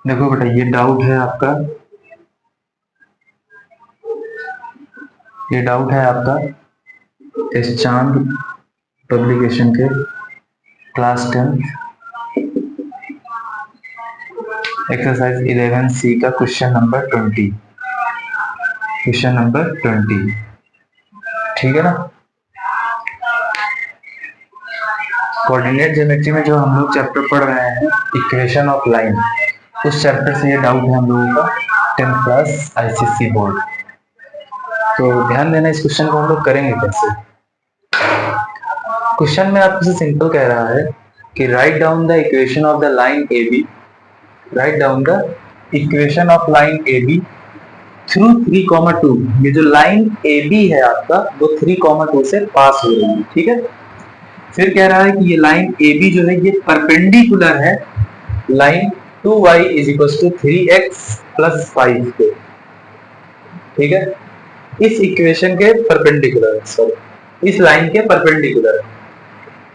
देखो बेटा, ये डाउट है आपका, ये डाउट है आपका इस चांद पब्लिकेशन के क्लास 10 एक्सरसाइज 11C का क्वेश्चन नंबर 20, क्वेश्चन नंबर 20, ठीक है ना। कोऑर्डिनेट ज्योमेट्री में जो हम लोग चैप्टर पढ़ रहे हैं, इक्वेशन ऑफ लाइन, उस चैप्टर से ये डाउट है हम लोगों का 10th क्लास आईसीएसई बोर्ड। तो ध्यान देना, इस क्वेश्चन को हम लोग करेंगे कैसे। क्वेश्चन में आपसे सिंपल कह रहा है कि write down the equation of the line A B, right down the equation of line A B through 3,2। ये जो लाइन ए बी है आपका, वो 3,2 से पास हो रही है, ठीक है। फिर कह रहा है कि ये लाइन ए बी जो है ये परपेंडिकुलर है लाइन 2y = 3x + 5 के, ठीक है। इस इक्वेशन के परपेंडिकुलर, सॉरी इस लाइन के perpendicular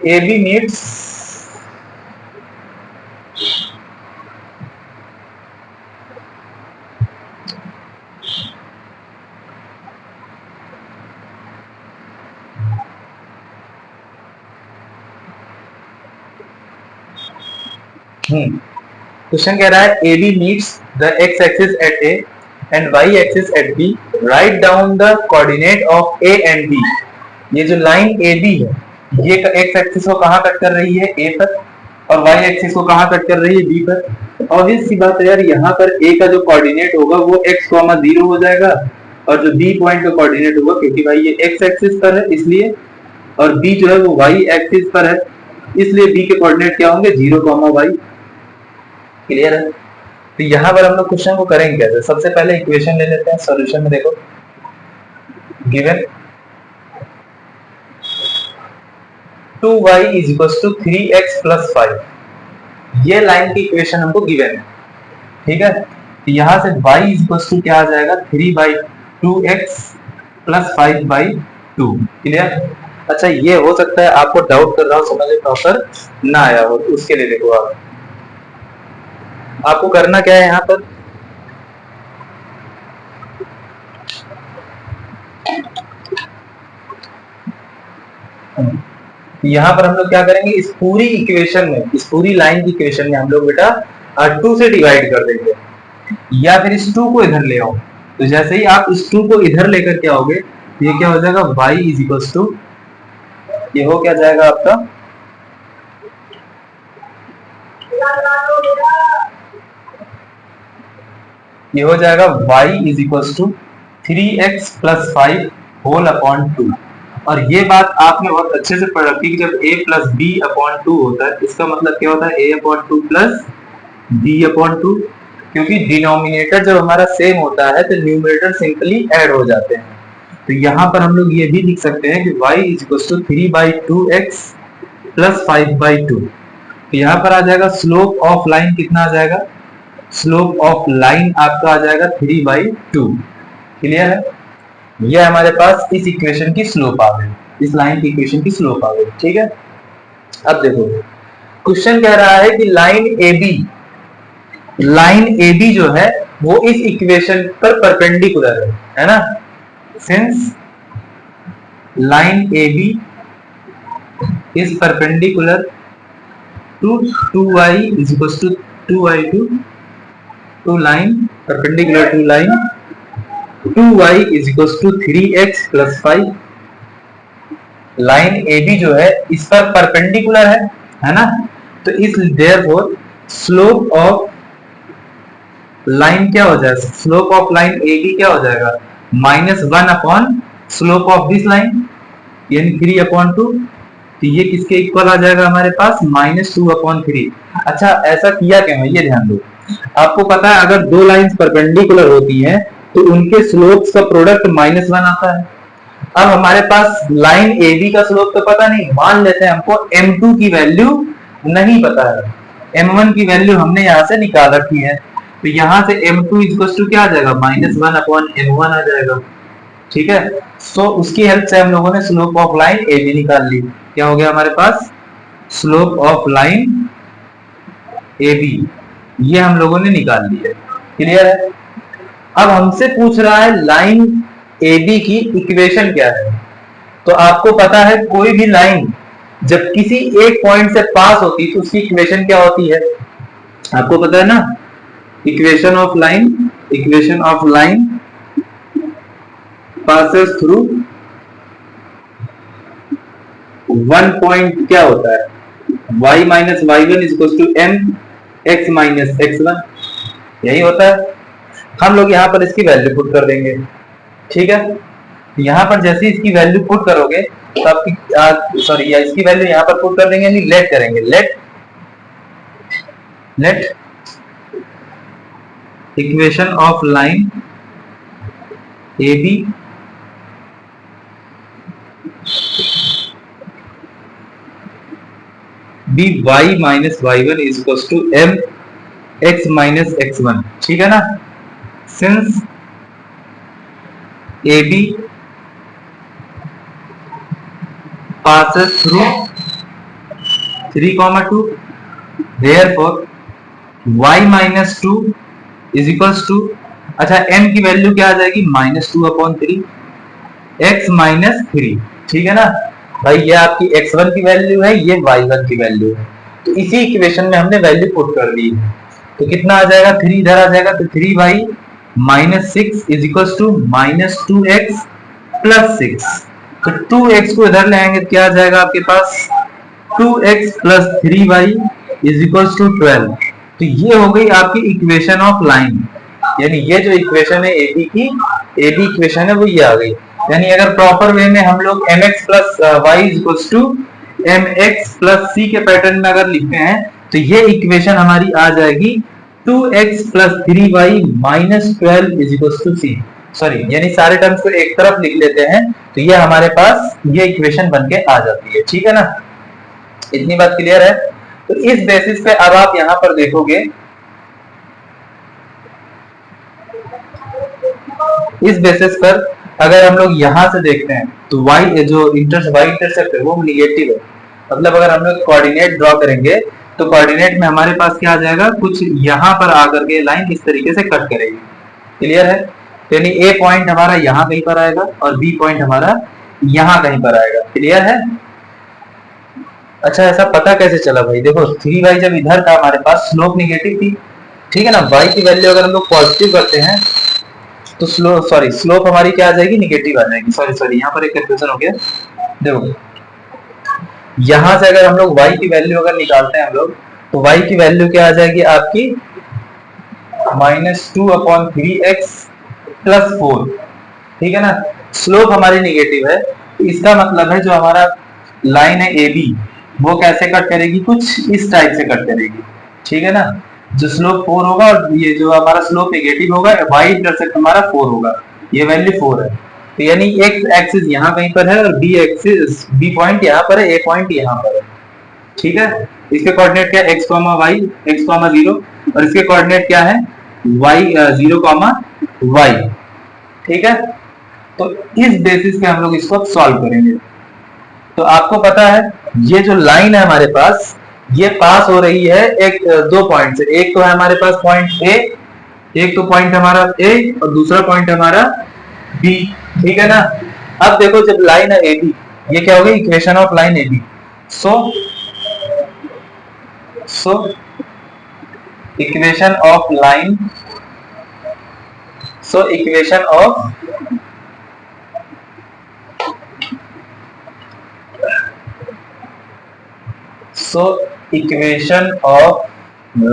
A B meets question कह रहा है A B meets the x axis at A and y axis at B, right down the coordinate of A and B. ये जो लाइन ए बी है, ये x axis को कहाँ cut कर रही है, ए पर, और वाई एक्सिस को कहाँ कट कर रही है, बी पर। और इसी बात है यार, यहाँ पर ए का जो कोऑर्डिनेट होगा वो x, 0 हो जाएगा, और जो बी पॉइंट का कोऑर्डिनेट होगा, क्योंकि भाई ये एक्स एक्सिस पर है इसलिए, और बी जो है वो वाई एक्सिस पर है इसलिए बी के कोऑर्डिनेट क्या होंगे, 0, y। क्लियर है। तो यहाँ पर हम लोग क्वेश्चन को करेंगे कैसे। सबसे पहले इक्वेशन ले लेते हैं। सॉल्यूशन में देखो, गिवन 2y = 3x + 5, ये लाइन की इक्वेशन हमको गिवन है, ठीक है। तो यहाँ से y क्या आ जाएगा, 3/2x + 5/2। क्लियर। अच्छा, ये हो सकता है आपको डाउट कर रहा हो, समझ में प्रॉपर ना आया हो, उसके लिए देखो आपको करना क्या है यहाँ पर, यहाँ पर हम लोग क्या करेंगे, इस पूरी इक्वेशन में, इस पूरी लाइन की इक्वेशन में हम लोग बेटा 2 से डिवाइड कर देंगे, या फिर इस 2 को इधर ले आओ। तो जैसे ही आप इस 2 को इधर लेकर के आओगे, ये क्या हो जाएगा, y ये हो क्या जाएगा आपका, ये हो जाएगा y = 3x + 5 होल अपॉन 2। और ये बात आपने बहुत अच्छे से पढ़ रखी कि जब a + b/2 होता है, इसका मतलब क्या होता है, a/2 + b/2, क्योंकि डिनोमिनेटर जब हमारा सेम होता है तो न्यूमरेटर सिंपली ऐड हो जाते हैं। तो यहाँ पर हम लोग ये भी लिख सकते हैं कि y = 3/2x + 5/2। तो यहाँ पर आ जाएगा स्लोप ऑफ लाइन कितना आ जाएगा, स्लोप ऑफ लाइन आपका आ जाएगा 3/2। क्लियर है। ये हमारे पास इस इक्वेशन की स्लोप आ गई, इस लाइन की इक्वेशन की स्लोप आ गई, ठीक है। अब देखो, क्वेश्चन कह रहा है कि लाइन ए बी जो है वो इस इक्वेशन पर परपेंडिकुलर है ना। Since line A B is perpendicular to 2y = 2y2, to line perpendicular to line 2y = 3x + 5। Line A B जो है इस पर परपेंडिकुलर है ना। तो इस देयरफॉर स्लोप ऑफ लाइन क्या हो जाएगा, slope of line A B क्या हो जाएगा, -1 upon slope of this line, यानी 3/2। तो ये किसके इक्वल आ जाएगा हमारे पास, -2/3। अच्छा, ऐसा किया क्यों है, ये ध्यान दो। आपको पता है अगर दो लाइंस परपेंडिकुलर होती हैं तो उनके स्लोप्स का प्रोडक्ट -1 आता है। अब हमारे पास लाइन ए बी का स्लोप तो पता नहीं, मान लेते हैं हमको m2 की वैल्यू नहीं पता है, m1 की वैल्यू हमने यहाँ से निकाल रखी है। तो यहाँ से m2 = क्या आ जाएगा, -1/m1 आ जाएगा, ठीक है। सो उसकी हेल्प से हम लोगों ने slope of line A B निकाल ली। क्या हो गया हमारे पास, slope of line A B ये हम लोगों ने निकाल ली है। क्लियर है? अब हमसे पूछ रहा है लाइन AB की इक्वेशन क्या है। तो आपको पता है कोई भी लाइन जब किसी एक पॉइंट से पास होती है तो उसकी इक्वेशन क्या होती है, आपको पता है ना? Equation of line passes through one point क्या होता है, y minus y one is to m x minus x one, यही होता है। हम लोग यहाँ पर इसकी वैल्यू पुट कर देंगे। ठीक है, यहाँ पर जैसे इसकी वैल्यू पुट करोगे तो आपकी सॉरी इसकी वैल्यू यहाँ पर पुट कर देंगे, नहीं लेट करेंगे, let equation of line A B B y minus y one is to m x minus x one. ठीक है ना? Since A B passes through 3,2, therefore y minus 2 is equals to, अच्छा m की value क्या आ जाएगी, -2/3 x minus 3। ठीक है ना भाई, ये आपकी x1 की वैल्यू है, ये y1 की वैल्यू है। तो इसी इक्वेशन में हमने वैल्यू पुट कर दी। तो कितना आ जाएगा, 3 इधर आ जाएगा, तो 3y minus 6 is equal to -2x plus 6। तो 2x को इधर ले आएंगे, क्या आ जाएगा आपके पास, 2x plus 3y is equal to 12। तो ये हो गई आपकी इक्वेशन ऑफ लाइन, यानी ये जो इक्वेशन है एबी की, एबी इक्वेशन है वो ये आ गई। यानी अगर प्रॉपर वे में हम लोग mx plus y is equal to mx plus c के पैटर्न में अगर लिखते हैं तो ये इक्वेशन हमारी आ जाएगी 2x plus 3y minus 12 is equal to c। Sorry, यानी सारे टर्म्स को एक तरफ लिख लेते हैं तो ये हमारे पास ये इक्वेशन बन के आ जाती है। ठीक है ना? इतनी बात क्लियर है? तो इस बेसिस पे अब आप यहां पर देखोगे, इस बेसिस पर अगर हम लोग यहां से देखते हैं तो y जो इंटरसेप्ट है वो निगेटिव है। मतलब अगर हम लोग कोऑर्डिनेट ड्रॉ करेंगे तो कोऑर्डिनेट में हमारे पास क्या आ जाएगा, कुछ यहां पर आकर के लाइन इस तरीके से कट करेगी। क्लियर है? यानी ए पॉइंट हमारा यहां कहीं पर आएगा और बी पॉइंट हमारा यहां कहीं पर आएगा। क्लियर है? अच्छा, ऐसा पता कैसे चला भाई? देखो 3y जब इधर था हमारे पास स्लोप निगेटिव थी। ठीक है ना? y की वैल्यू अगर हम लोग पॉजिटिव करते हैं तो स्लोप हमारी क्या आ जाएगी, निगेटिव आ जाएगी। सॉरी यहाँ पर एक कंफ्यूजन हो गया। देखो यहां से अगर हम लोग y की वैल्यू अगर निकालते हैं हम लोग, तो y की वैल्यू क्या आ जाएगी आपकी, -2/3x प्लस 4। ठीक है ना? स्लोप हमारी निगेटिव है, तो इसका मतलब है जो हमारा लाइन है ए बी वो कैसे कट करेगी, कुछ इस टाइप से कट करेगी। ठीक है ना? जो स्लोप 4 होगा और ये जो हमारा स्लोप नेगेटिव होगा, y इंटरसेप्ट हमारा 4 होगा, ये वैल्यू 4 है। तो यानी x एक्सिस यहाँ कहीं पर है और b एक्सिस, b पॉइंट यहाँ पर है, a पॉइंट यहाँ पर है। ठीक है? इसके कोऑर्डिनेट क्या है, x, y, x, 0, और इसके कोऑर्डिनेट क्या है, y 0, y। ठीक है? तो इस बेसिस पे हम लोग इसको सॉल्व करेंगे। तो आपको पता है ये जो लाइन है हमारे पास, ये पास हो रही है एक दो पॉइंट से। एक तो है हमारे पास पॉइंट ए, एक तो पॉइंट हमारा ए और दूसरा पॉइंट हमारा बी। ठीक है ना? अब देखो जब लाइन है ए बी, ये क्या होगी, equation of line A B. So equation of line, equation of equation of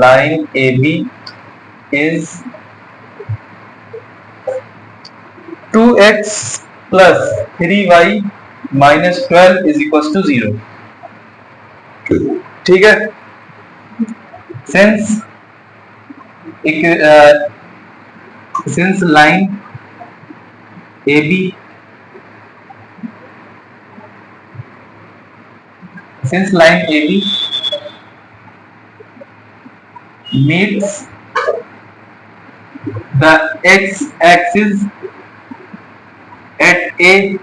line AB is 2x plus 3y minus 12 is equals to 0। ठीक है? since line AB meets the x-axis at a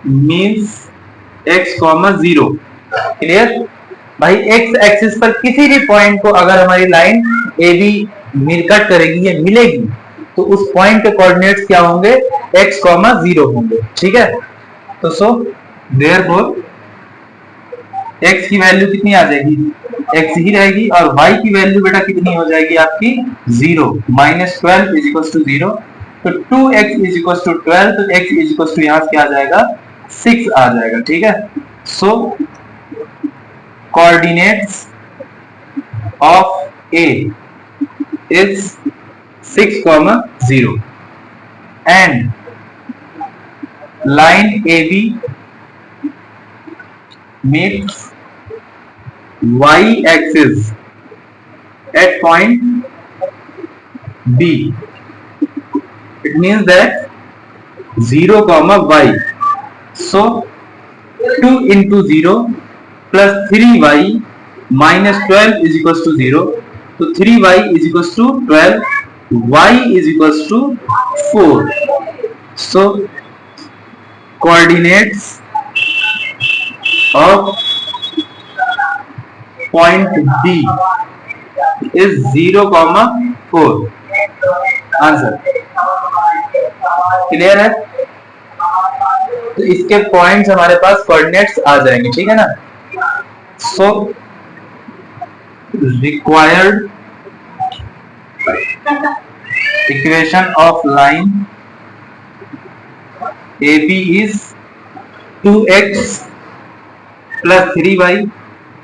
means x, 0, clear भाई। X axis पर किसी भी point को अगर हमारी line A B cut करेगी या मिलेगी तो उस पॉइंट के कोऑर्डिनेट्स क्या होंगे, x, 0 होंगे। ठीक है, तो सो देयरफॉर x की वैल्यू कितनी आ जाएगी, x ही रहेगी, और y की वैल्यू बेटा कितनी हो जाएगी आपकी 0, -12 इज इक्वल टू 0। तो 2x इज इक्वल टू 12, तो x इज इक्वल टू यहाँ क्या आ जाएगा 6 आ जाएगा। ठीक है, सो coordinates of A is 6, 0 and line AB meets y-axis at point B. It means that 0, y. So 2 into 0 plus 3y minus 12 is equals to 0. So 3y is equals to 12, y is equals to 4. So coordinates of point B is 0, 4. Answer clear है। तो इसके points हमारे पास coordinates आ जाएंगे। ठीक है ना। So required equation of line AB is 2x plus 3y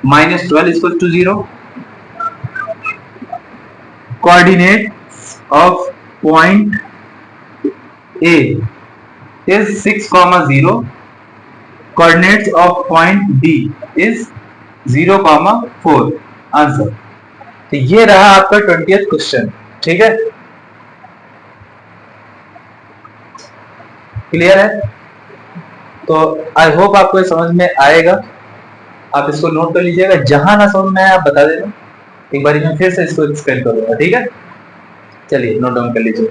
minus 12 is equal to 0. Coordinates of point A is 6, 0. Coordinates of point B is 0, 4. Answer. तो ये रहा आपका 20th क्वेश्चन। ठीक है, क्लियर है। तो आई होप आपको समझ में आएगा। आप इसको नोट कर लीजिएगा, जहां ना समझ में आए आप बता देना, एक बार मैं फिर से इसको एक्सप्लेन करूंगा। ठीक है, चलिए नोट डाउन कर लीजिए।